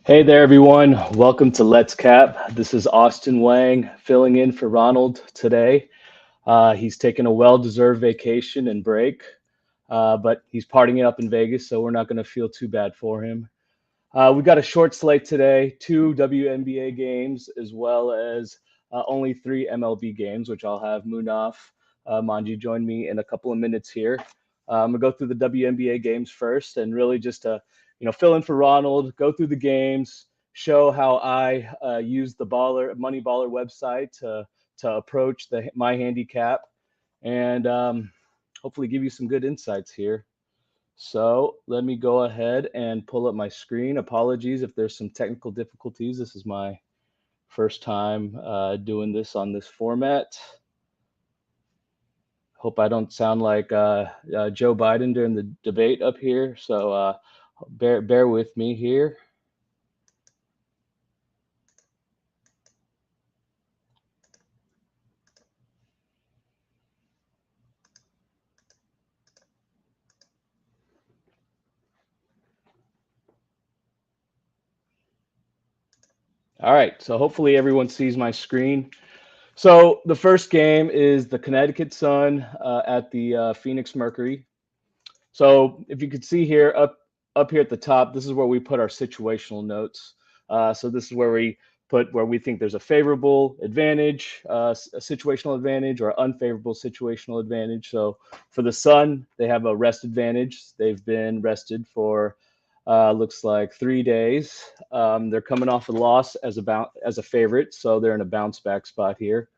Hey there, everyone. Welcome to Let's Cap. This is Austin Wang filling in for Ronald today. He's taking a well-deserved vacation and break, but he's partying it up in Vegas, so we're not going to feel too bad for him. We've got a short slate today, two WNBA games, as well as only three MLB games, which I'll have Munaf Manji join me in a couple of minutes here. I'm going to go through the WNBA games first and really just fill in for Ronald, go through the games, show how I use the Money Baller website to approach my handicap, and hopefully give you some good insights here. So let me go ahead and pull up my screen. Apologies if there's some technical difficulties. This is my first time doing this on this format. Hope I don't sound like Joe Biden during the debate up here. So bear with me here. All right, so hopefully everyone sees my screen. So the first game is the Connecticut Sun at the Phoenix Mercury. So if you could see here, up here at the top, this is where we put our situational notes. So this is where we put where we think there's a favorable advantage, a situational advantage, or unfavorable situational advantage. So for the Sun, they have a rest advantage. They've been rested for looks like 3 days. They're coming off a loss as a favorite, so they're in a bounce back spot here.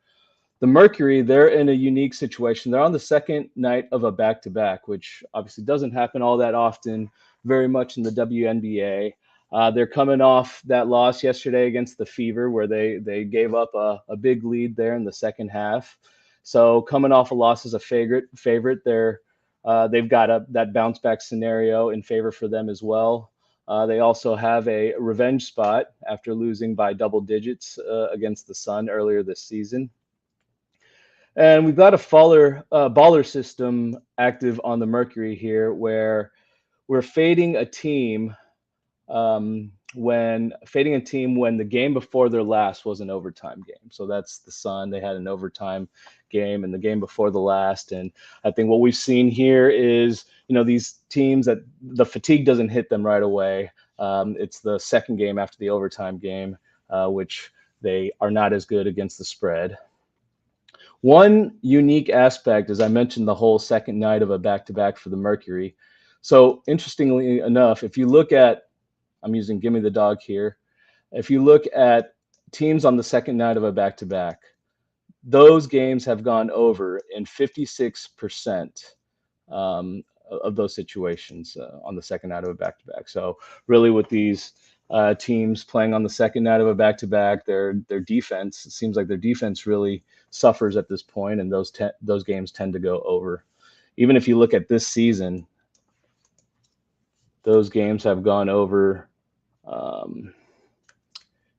The Mercury, they're in a unique situation. They're on the second night of a back-to-back, which obviously doesn't happen all that often, very much in the WNBA. They're coming off that loss yesterday against the Fever, where they gave up a big lead there in the second half. So coming off a loss as a favorite, they've got that bounce back scenario in favor for them as well. They also have a revenge spot after losing by double digits against the Sun earlier this season. And we've got a baller system active on the Mercury here, where we're fading a team when the game before their last was an overtime game. So that's the Sun. They had an overtime game in the game before the last. And I think what we've seen here is, these teams that the fatigue doesn't hit them right away. It's the second game after the overtime game, which they are not as good against the spread. One unique aspect, as I mentioned, the whole second night of a back-to-back for the Mercury. So interestingly enough, if you look at, I'm using Gimme the Dog here. If you look at teams on the second night of a back-to-back, those games have gone over in 56% of those situations on the second night of a back-to-back. So really with these teams playing on the second night of a back-to-back, their defense, it seems like their defense really suffers at this point, and those games tend to go over. Even if you look at this season, those games have gone over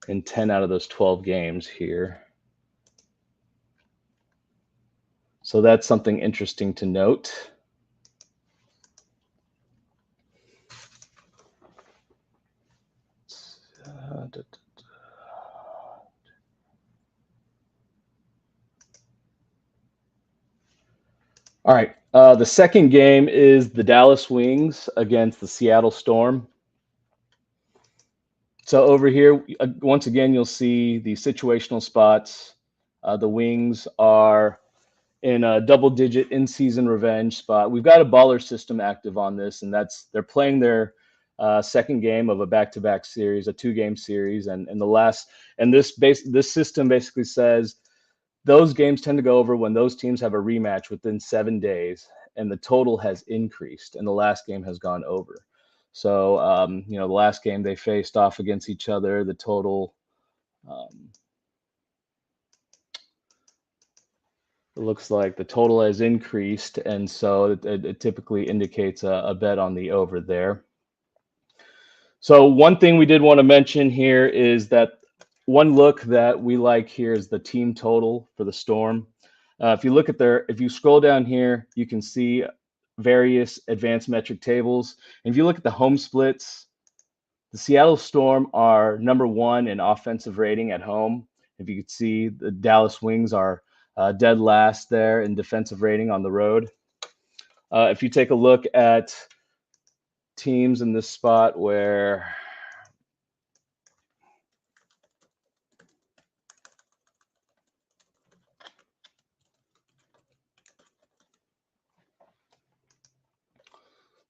in 10 out of those 12 games here. So that's something interesting to note. All right. The second game is the Dallas Wings against the Seattle Storm. So over here, once again, you'll see the situational spots. The Wings are in a double-digit in-season revenge spot. We've got a baller system active on this, and they're playing their second game of a back-to-back series, a two-game series, and this system basically says those games tend to go over when those teams have a rematch within 7 days, and the total has increased, and the last game has gone over. So, the last game they faced off against each other, the total, it looks like the total has increased, and so it typically indicates a bet on the over there. So one thing we did want to mention here is that one look that we like here is the team total for the Storm. If you scroll down here, you can see various advanced metric tables. And if you look at the home splits, The Seattle Storm are number 1 in offensive rating at home. If you could see, the Dallas Wings are dead last there in defensive rating on the road. If you take a look at teams in this spot where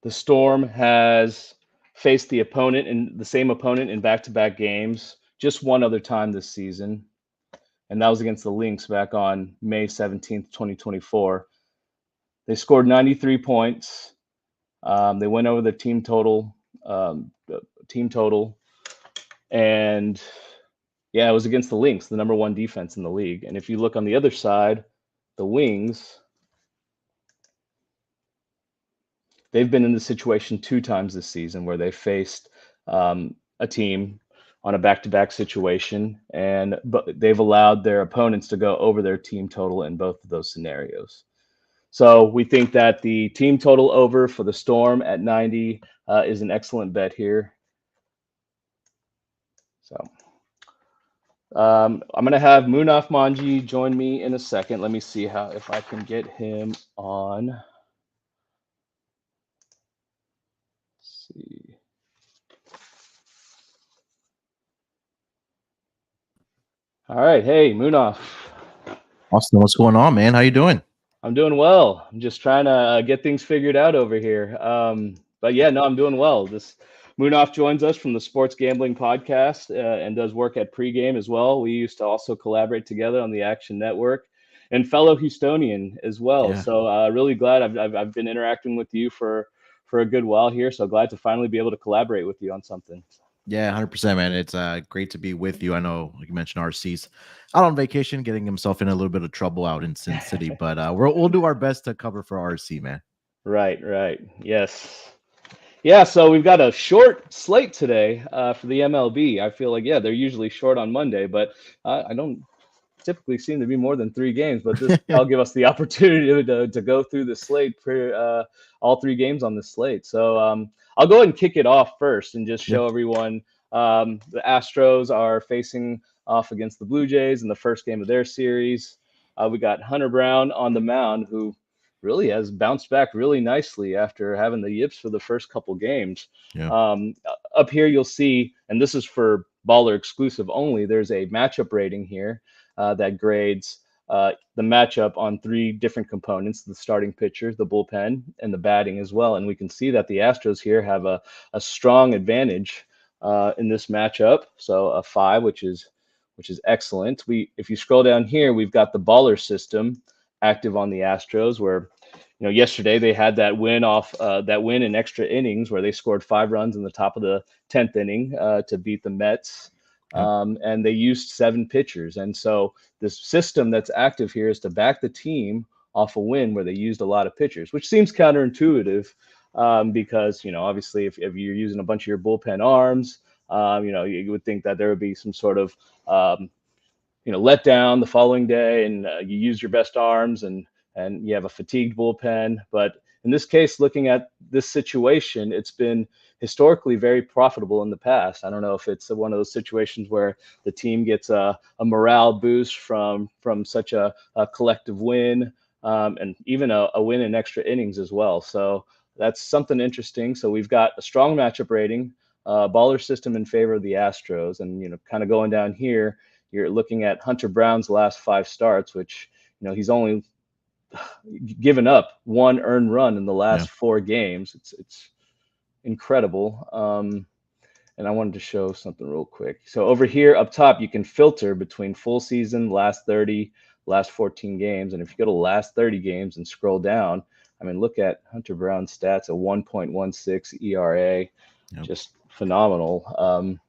the Storm has faced the same opponent in back-to-back games just one other time this season, and that was against the Lynx back on May 17th, 2024. They scored 93 points. They went over the team total, and yeah, it was against the Lynx, the number 1 defense in the league. And if you look on the other side, the Wings, they've been in the situation 2 times this season where they faced a team on a back-to-back situation, but they've allowed their opponents to go over their team total in both of those scenarios. So we think that the team total over for the Storm at 90 is an excellent bet here. So I'm going to have Munaf Manji join me in a second. Let me see if I can get him on. Let's see. All right. Hey, Munaf. Austin, what's going on, man? How you doing? I'm doing well. I'm just trying to get things figured out over here. But yeah, no, I'm doing well. Munaf joins us from the Sports Gambling Podcast and does work at Pregame as well. We used to also collaborate together on the Action Network, and fellow Houstonian as well. Yeah. So really glad I've been interacting with you for a good while here. So glad to finally be able to collaborate with you on something. Yeah, 100%, man. It's great to be with you. I know, like you mentioned, RC's out on vacation, getting himself in a little bit of trouble out in Sin City, but we'll do our best to cover for RC, man. Right. Yes. Yeah, so we've got a short slate today for the MLB. I feel like, yeah, they're usually short on Monday, but I don't typically seem to be more than 3 games. But this will give us the opportunity to go through the slate for all 3 games on the slate. So I'll go ahead and kick it off first and just show everyone the Astros are facing off against the Blue Jays in the first game of their series. We got Hunter Brown on the mound, who really has bounced back really nicely after having the yips for the first couple games. Yeah. Up here, you'll see, and this is for Baller exclusive only, there's a matchup rating here that grades the matchup on 3 different components: the starting pitcher, the bullpen, and the batting as well. And we can see that the Astros here have a strong advantage in this matchup. So a 5, which is excellent. If you scroll down here, we've got the Baller system active on the Astros, where yesterday they had that win in extra innings where they scored 5 runs in the top of the 10th inning to beat the Mets. And they used 7 pitchers. And so this system that's active here is to back the team off a win where they used a lot of pitchers, which seems counterintuitive because, obviously if you're using a bunch of your bullpen arms, you would think that there would be some sort of, let down the following day, and you use your best arms and you have a fatigued bullpen. But in this case, looking at this situation, it's been historically very profitable in the past. I don't know if it's one of those situations where the team gets a morale boost from such a collective win, and even a win in extra innings as well. So that's something interesting. So we've got a strong matchup rating, Baller system in favor of the Astros, and kind of going down here, you're looking at Hunter Brown's last 5 starts, which he's only given up 1 earned run in the last 4 games. It's incredible. And I wanted to show something real quick. So over here up top, you can filter between full season, last 30, last 14 games. And if you go to last 30 games and scroll down, look at Hunter Brown's stats, a 1.16 ERA, just phenomenal.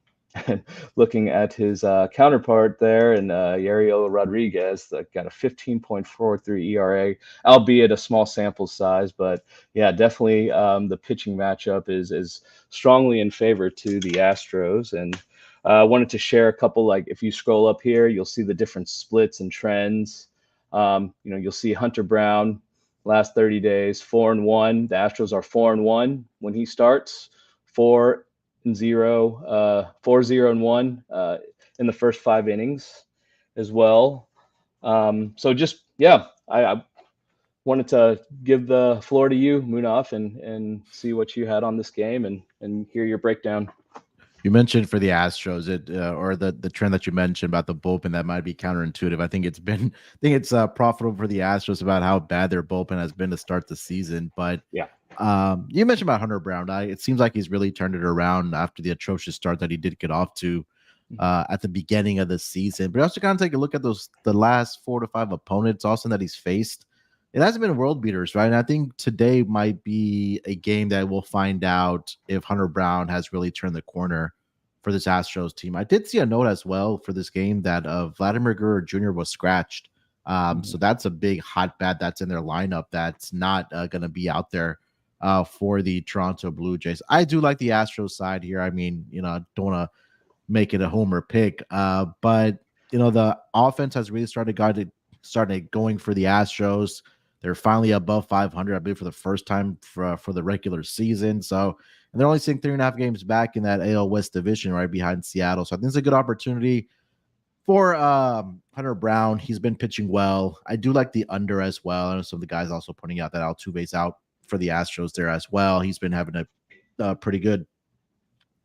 Looking at his counterpart there, and Yariel Rodriguez, that got a 15.43 ERA, albeit a small sample size. But yeah, definitely the pitching matchup is strongly in favor to the Astros. And I wanted to share a couple, like if you scroll up here, you'll see the different splits and trends. You'll see Hunter Brown last 30 days, 4-1. The Astros are 4-1 when he starts, 4-9 and 0, 4-0 and 1 in the first 5 innings as well. So just yeah, I wanted to give the floor to you, Munaf, and see what you had on this game and hear your breakdown. You mentioned for the Astros, or the trend that you mentioned about the bullpen that might be counterintuitive. I think it's profitable for the Astros about how bad their bullpen has been to start the season. But Yeah. you mentioned about Hunter Brown. It seems like he's really turned it around after the atrocious start that he did get off to at the beginning of the season. But also kind of take a look at the last 4 to 5 opponents, Austin, that he's faced. It hasn't been world beaters, right? And I think today might be a game that we'll find out if Hunter Brown has really turned the corner for this Astros team. I did see a note as well for this game that Vladimir Guerrero Jr. was scratched. So that's a big hot bat that's in their lineup that's not going to be out there for the Toronto Blue Jays. I do like the Astros side here. I mean, I don't want to make it a homer pick, but the offense has really started going for the Astros. They're finally above 500, I believe, for the first time for the regular season. So, and they're only sitting 3.5 games back in that AL West division, right behind Seattle. So I think it's a good opportunity for Hunter Brown. He's been pitching well. I do like the under as well. I know some of the guys also pointing out that Altuve's out for the Astros there as well. He's been having a pretty good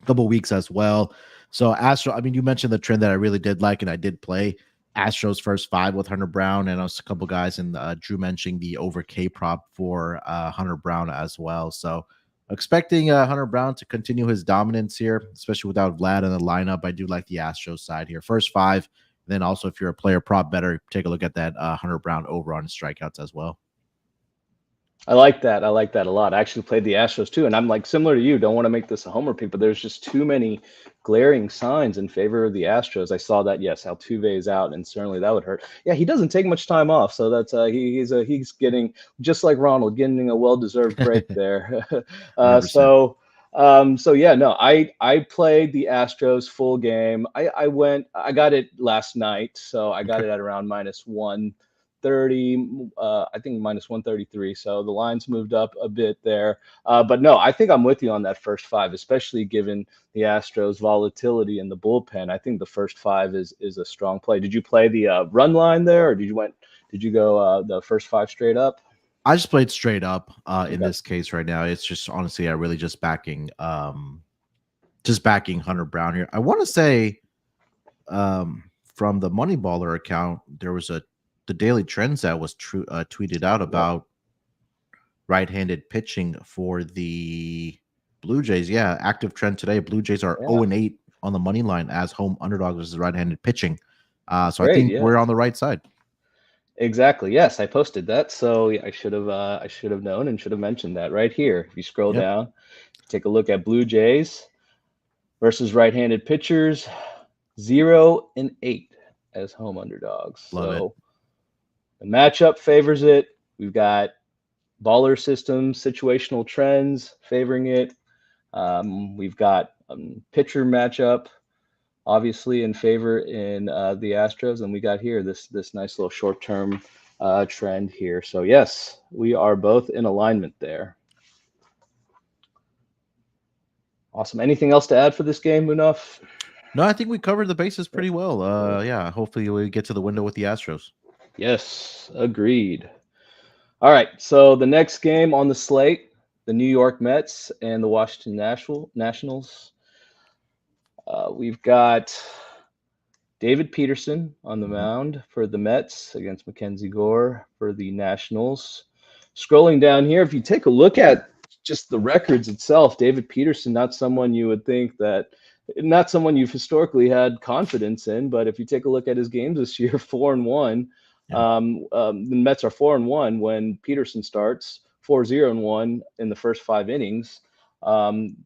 couple weeks as well. So I mean, you mentioned the trend that I really did like, and I did play Astros first 5 with Hunter Brown, and also a couple guys, and Drew mentioning the over K prop for Hunter Brown as well. So expecting Hunter Brown to continue his dominance here, especially without Vlad in the lineup. I do like the Astros side here. First 5. Then also, if you're a player prop better, take a look at that Hunter Brown over on strikeouts as well. I like that. I like that a lot. I actually played the Astros too, and I'm like similar to you. Don't want to make this a homer pick, but there's just too many glaring signs in favor of the Astros. I saw that. Yes, Altuve is out, and certainly that would hurt. Yeah, he doesn't take much time off, so that's he's getting, just like Ronald, getting a well-deserved break there. 100%. So yeah, no, I played the Astros full game. I got it last night, so I got it at around -130, I think -133. So the lines moved up a bit there. But no, I think I'm with you on that first 5, especially given the Astros volatility in the bullpen. I think the first 5 is a strong play. Did you play the run line there, or did you go the first 5 straight up? I just played straight up in this case right now. It's just honestly, I really just backing Hunter Brown here. I want to say from the Moneyballer account, there was the daily trends that was tweeted out about right-handed pitching for the Blue Jays. Yeah, active trend today. Blue Jays are 0-8 on the money line as home underdogs versus right-handed pitching. So I think we're on the right side. Exactly. Yes, I posted that. So I should have known and should have mentioned that right here. If you scroll down, take a look at Blue Jays versus right-handed pitchers, 0-8 as home underdogs. Love it. The matchup favors it. We've got baller systems, situational trends favoring it. We've got pitcher matchup, obviously in favor in the Astros, and we got here this nice little short-term trend here. So yes, we are both in alignment there. Awesome. Anything else to add for this game, Munaf? No, I think we covered the bases pretty well. Yeah, hopefully we get to the window with the Astros. Yes, agreed. All right, so the next game on the slate, the New York Mets and the Washington Nationals. We've got David Peterson on the mound for the Mets against Mackenzie Gore for the Nationals. Scrolling down here, if you take a look at just the records itself, David Peterson, not someone you've historically had confidence in, but if you take a look at his games this year, 4-1. The Mets are 4-1 when Peterson starts, 4-0-1 in the first 5 innings. Same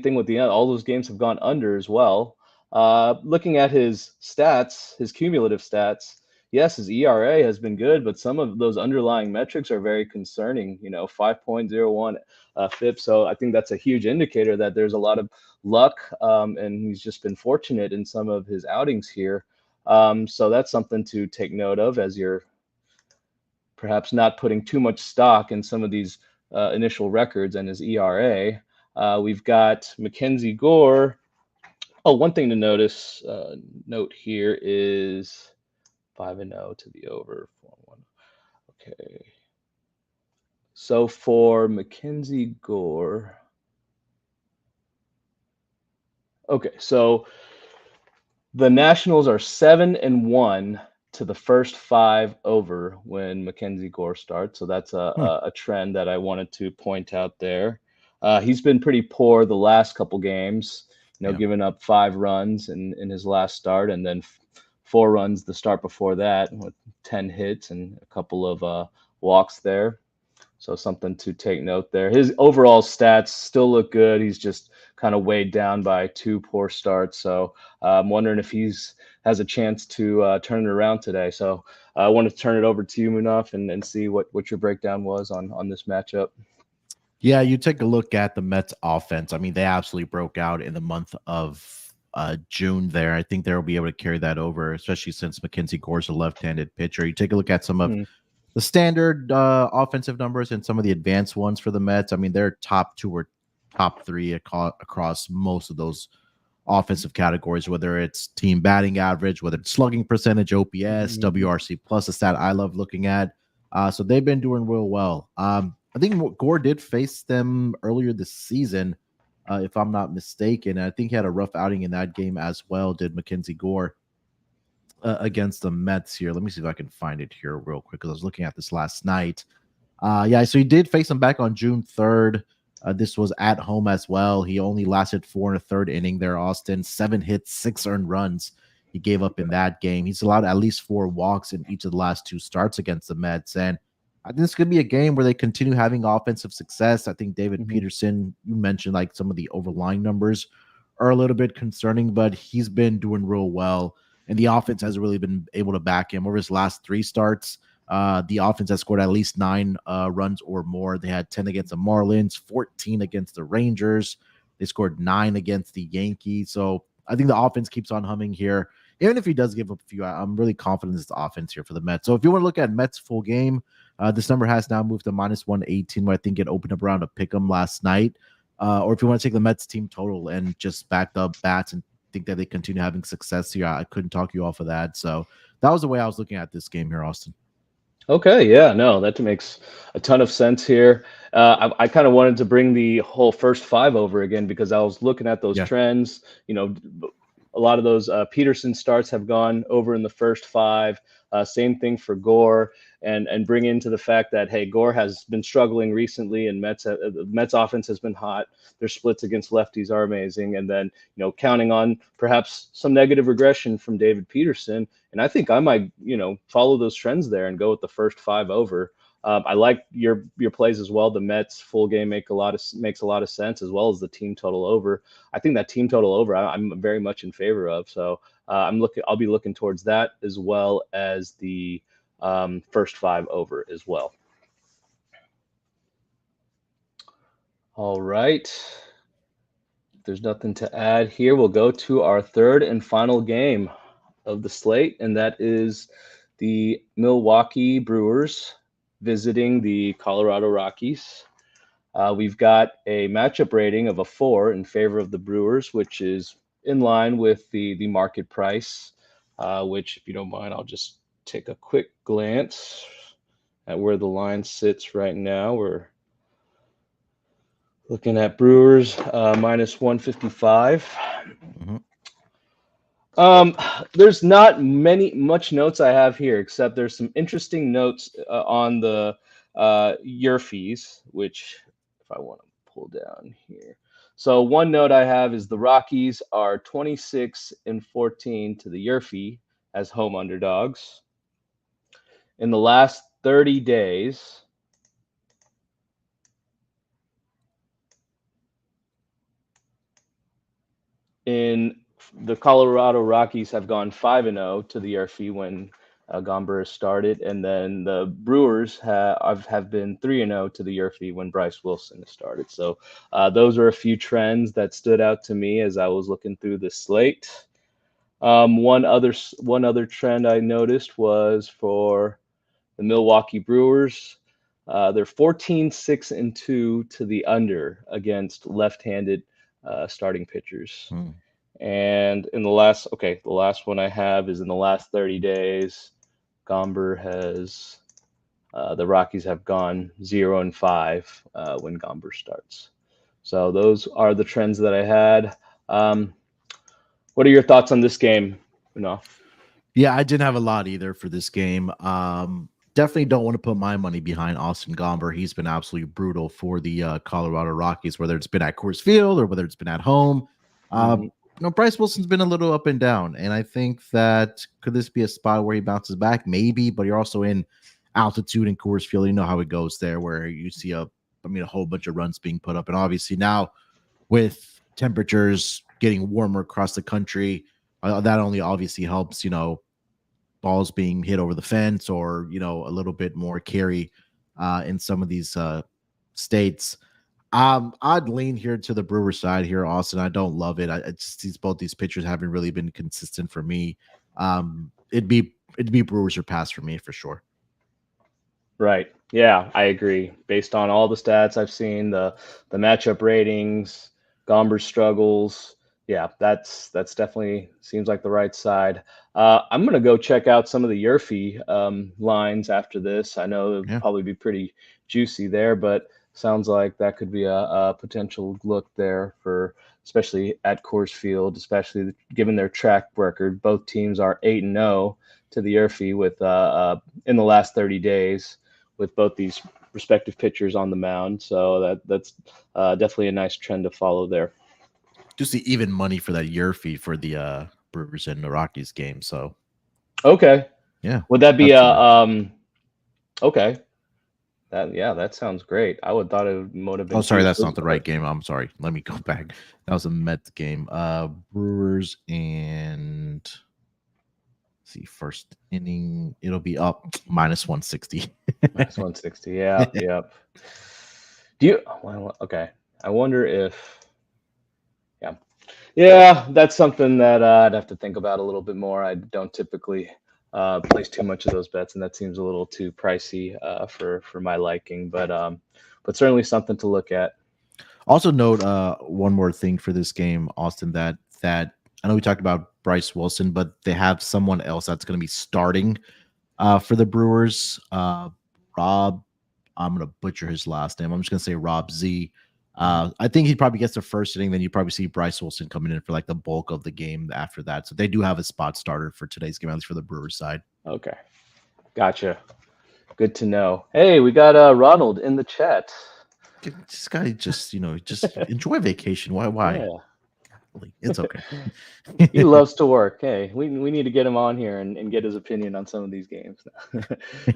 thing with all those games have gone under as well. Looking at his stats, his cumulative stats, yes, his ERA has been good, but some of those underlying metrics are very concerning. 5.01 FIP. So I think that's a huge indicator that there's a lot of luck, and he's just been fortunate in some of his outings here. So that's something to take note of as you're perhaps not putting too much stock in some of these initial records and his ERA. We've got Mackenzie Gore. Oh, one thing to note here is 5-0 to the over, 4-1. Okay. So for Mackenzie Gore, okay, so the Nationals are 7-1 to the first 5 over when Mackenzie Gore starts. So that's a trend that I wanted to point out there. He's been pretty poor the last couple games, giving up 5 runs in his last start, and then 4 runs the start before that with 10 hits and a couple of walks there. So something to take note there. His overall stats still look good. He's just kind of weighed down by 2 poor starts. So I'm wondering if has a chance to turn it around today. So I want to turn it over to you, Munaf, and see what your breakdown was on this matchup. Yeah, you take a look at the Mets offense. I mean, they absolutely broke out in the month of June there. I think they'll be able to carry that over, especially since Mackenzie Gore's a left-handed pitcher. You take a look at some of the standard offensive numbers and some of the advanced ones for the Mets. I mean, they're top 2 or top 3 across most of those offensive categories, whether it's team batting average, whether it's slugging percentage, OPS, WRC plus, a stat I love looking at. So they've been doing real well. I think Gore did face them earlier this season, if I'm not mistaken. I think he had a rough outing in that game as well, did Mackenzie Gore, against the Mets here. Let me see if I can find it here real quick, because I was looking at this last night. Yeah, so he did face him back on June 3rd. This was at home as well. He only lasted 4 1/3 inning there, Austin. 7 hits, 6 earned runs he gave up in that game. He's allowed at least 4 walks in each of the last 2 starts against the Mets. And I think this could be a game where they continue having offensive success. I think David Peterson, you mentioned like some of the overlying numbers are a little bit concerning, but he's been doing real well. And the offense has really been able to back him. Over his last 3 starts, the offense has scored at least 9 runs or more. They had 10 against the Marlins, 14 against the Rangers. They scored 9 against the Yankees. So I think the offense keeps on humming here. Even if he does give up a few, I'm really confident in this offense here for the Mets. So if you want to look at Mets full game, this number has now moved to -118, where I think it opened up around a pick 'em last night. Or if you want to take the Mets team total and just backed up bats and think that they continue having success here, I couldn't talk you off of that. So that was the way I was looking at this game here, Austin. Okay, yeah, no, that makes a ton of sense here. I kind of wanted to bring the whole first 5 over again, because I was looking at those trends. A lot of those Peterson starts have gone over in the first 5. Same thing for Gore, and bring into the fact that, hey, Gore has been struggling recently, and Mets offense has been hot. Their splits against lefties are amazing, and then counting on perhaps some negative regression from David Peterson. And I think I might follow those trends there and go with the first 5 over. I like your plays as well. The Mets full game makes a lot of sense, as well as the team total over. I think that team total over I'm very much in favor of. So I'll be looking towards that, as well as the first 5 over as well. All right. If there's nothing to add here, we'll go to our third and final game of the slate, and that is the Milwaukee Brewers visiting the Colorado Rockies. We've got a matchup rating of a 4 in favor of the Brewers, which is in line with the market price, which, if you don't mind, I'll just take a quick glance at where the line sits right now. We're looking at Brewers -155. There's not much notes I have here, except there's some interesting notes on the year fees, which, if I want to pull down here. So one note I have is the Rockies are 26-14 to the year fee as home underdogs. In the last 30 days, the Colorado Rockies have gone 5-0 to the year fee when Gomber started, and then the Brewers have been 3-0 to the year fee when Bryce Wilson has started. So those are a few trends that stood out to me as I was looking through the slate. One other trend I noticed was for the Milwaukee Brewers. They're 14-6-2 to the under against left-handed starting pitchers. And in the last one I have is in the last 30 days, the Rockies have gone 0-5 when Gomber starts. So those are the trends that I had. What are your thoughts on this game, Enough? Yeah, I didn't have a lot either for this game. Definitely don't want to put my money behind Austin Gomber. He's been absolutely brutal for the Colorado Rockies, whether it's been at Coors Field or whether it's been at home. Bryce Wilson's been a little up and down, and I think that could this be a spot where he bounces back? Maybe, but you're also in altitude in Coors Field. You know how it goes there, where you see a whole bunch of runs being put up, and obviously now with temperatures getting warmer across the country, that only obviously helps. Balls being hit over the fence, or a little bit more carry in some of these states. I'd lean here to the Brewers side here, Austin. I don't love it. I just both these pitchers haven't really been consistent for me. It'd be Brewers or pass for me for sure. Right. Yeah, I agree. Based on all the stats I've seen, the matchup ratings, Gomber's struggles. Yeah, that's definitely seems like the right side. I'm gonna go check out some of the Yurfie lines after this. I know it'll probably be pretty juicy there, but sounds like that could be a potential look there for, especially at Coors Field, especially given their track record. Both teams are 8-0 to the Yurfie with in the last 30 days with both these respective pitchers on the mound. So that's definitely a nice trend to follow there. Just the even money for that Yurfie for the Brewers and the Rockies game. So okay, yeah, would that be okay? That sounds great. I would thought it would have been. Oh, sorry, that's not the right game. I'm sorry. Let me go back. That was a Mets game. Brewers and see, first inning, it'll be up -160. -160. Yeah, yep. Okay. I wonder if. Yeah, that's something that I'd have to think about a little bit more. I don't typically place too much of those bets, and that seems a little too pricey for my liking. But certainly something to look at. Also note one more thing for this game, Austin, that I know we talked about Bryce Wilson, but they have someone else that's going to be starting for the Brewers. Rob, I'm going to butcher his last name. I'm just going to say Rob Z. I think he probably gets the first inning. Then you probably see Bryce Wilson coming in for like the bulk of the game after that. So they do have a spot starter for today's game, at least for the Brewers side. Okay. Gotcha. Good to know. Hey, we got Ronald in the chat. This guy just enjoy vacation. Why? Yeah. It's okay. He loves to work. Hey, we need to get him on here and get his opinion on some of these games.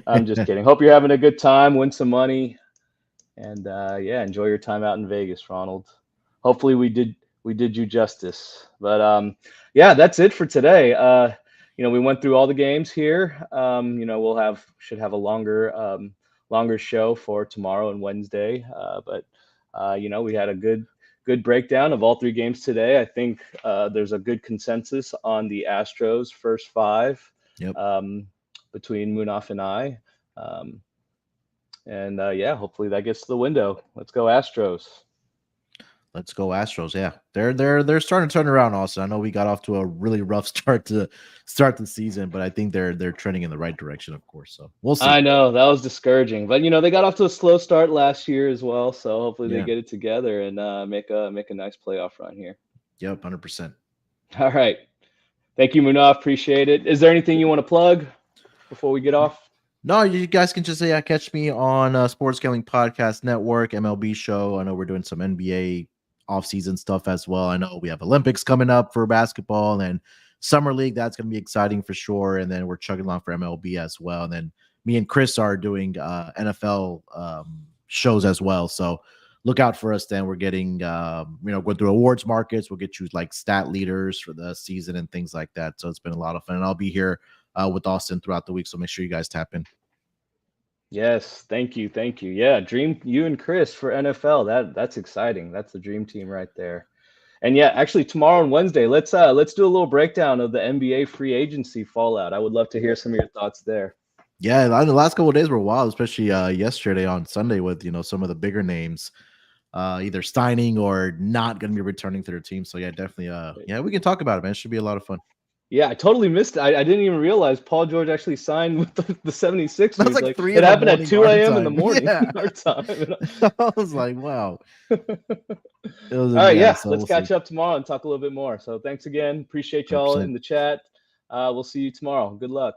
I'm just kidding. Hope you're having a good time. Win some money. And enjoy your time out in Vegas, Ronald. Hopefully we did you justice. But that's it for today. We went through all the games here. We'll should have a longer show for tomorrow and Wednesday. But we had a good breakdown of all three games today. I think there's a good consensus on the Astros first five. Yep. Between Munaf and I. Hopefully that gets to the window. Let's go Astros. Let's go Astros. Yeah, they're starting to turn around. Also, I know we got off to a really rough start to start the season, but I think they're trending in the right direction, of course. So we'll see. I know that was discouraging, but they got off to a slow start last year as well. So hopefully they get it together and make a nice playoff run here. Yep, 100%. All right, thank you, Munaf. Appreciate it. Is there anything you want to plug before we get off? No, you guys can just catch me on Sports Gambling Podcast Network, MLB show. I know we're doing some NBA offseason stuff as well. I know we have Olympics coming up for basketball and Summer League. That's going to be exciting for sure. And then we're chugging along for MLB as well. And then me and Chris are doing NFL shows as well. So look out for us then. We're getting, going through awards markets. We'll get you like stat leaders for the season and things like that. So it's been a lot of fun. And I'll be here with Austin throughout the week. So make sure you guys tap in. Yes. Thank you. Yeah. Dream you and Chris for NFL. That's exciting. That's the dream team right there. And actually tomorrow and Wednesday, let's do a little breakdown of the NBA free agency fallout. I would love to hear some of your thoughts there. Yeah, the last couple of days were wild, especially yesterday on Sunday with some of the bigger names either signing or not going to be returning to their team. So yeah, definitely. Yeah, we can talk about it, man. It should be a lot of fun. Yeah, I totally missed it. I didn't even realize Paul George actually signed with the 76ers. That's like Like 3 it in the happened at morning 2 our a.m. in the time. morning, Yeah, our time. I was like, wow. It was All right, yeah. yeah, So let's we'll see. catch up tomorrow and talk a little bit more. So thanks again. Appreciate y'all 100%. in the chat. We'll see you tomorrow. Good luck.